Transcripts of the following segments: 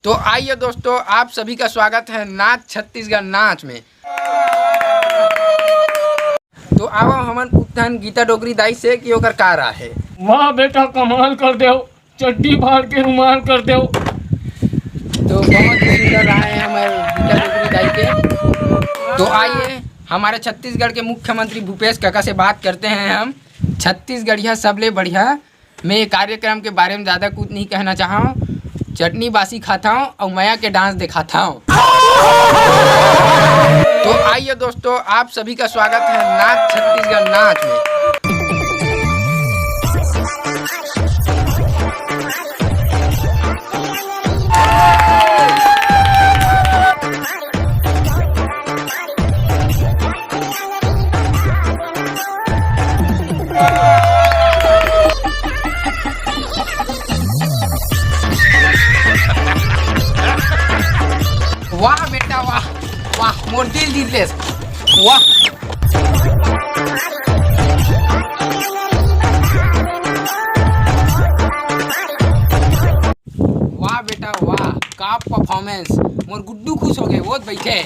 तो आइए दोस्तों, आप सभी का स्वागत है नाच छत्तीसगढ़ नाच में। तो आओ हमन पूछन गीता डोगरी दाई से कि ओकर का राय है। वाह बेटा, कमाल कर दो, चड्डी फाड़ के रुमाल कर दो। तो बहुत ही सुंदर राय है हमारे गीता डोगरी दाई के। तो आइए हमारे छत्तीसगढ़ के मुख्यमंत्री भूपेश काका से बात करते हैं हम। छत्तीसगढ़िया सबले बढ़िया मैं कार्यक्रम के बारे में ज़्यादा कुछ नहीं कहना चाहूँ। चटनी बासी खाता हूँ और माया के डांस दिखाता हूँ। तो आइए दोस्तों, आप सभी का स्वागत है नाच छत्तीसगढ़ नाच में। वाह बेटा वाह वाह, मोर दिल जीत ले। वाह वाह बेटा वाह, का परफॉर्मेंस। मोर गुड्डू खुश हो गए, वो बैठे।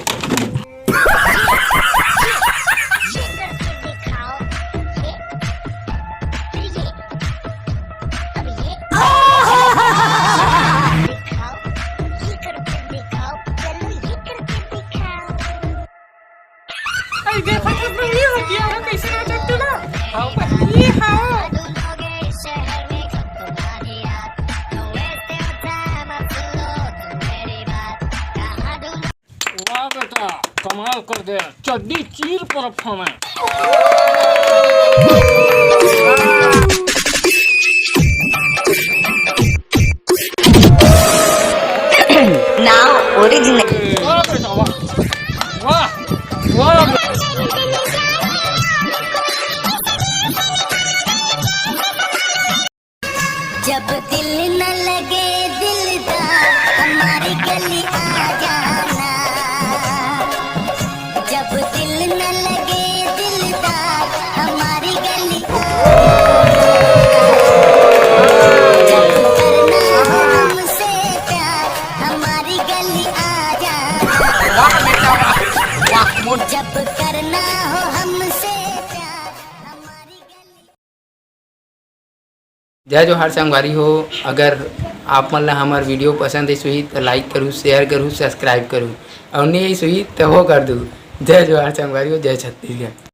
देखो तो ये हो गया है, कैसे ना सकते ना। हां भाई, ये हां वाह बेटा, कमाल कर दे, चड्डी चीर परफॉर्मेंस। Now original. वाह बेटा वाह वाह वाह। जब दिल न लगे दिलदार, हमारी गली आ जाना। जब दिल न लगे दिलदार, हमारी गली आ जाना। जब करना हो हमसे प्यार, हमारी गली आ जाना। वाह बेटा वाह वाह, मोर जब करना हो हमसे प्यार, हमारी गली। जय जोहार संगवारी हो। अगर आप मन ला हमार वीडियो पसंद है तो लाइक करूँ, शेयर करूँ, सब्सक्राइब करूँ और नहीं सही तो वो कर दूँ। जय जोहार संगवारी हो, जय छत्तीसगढ़।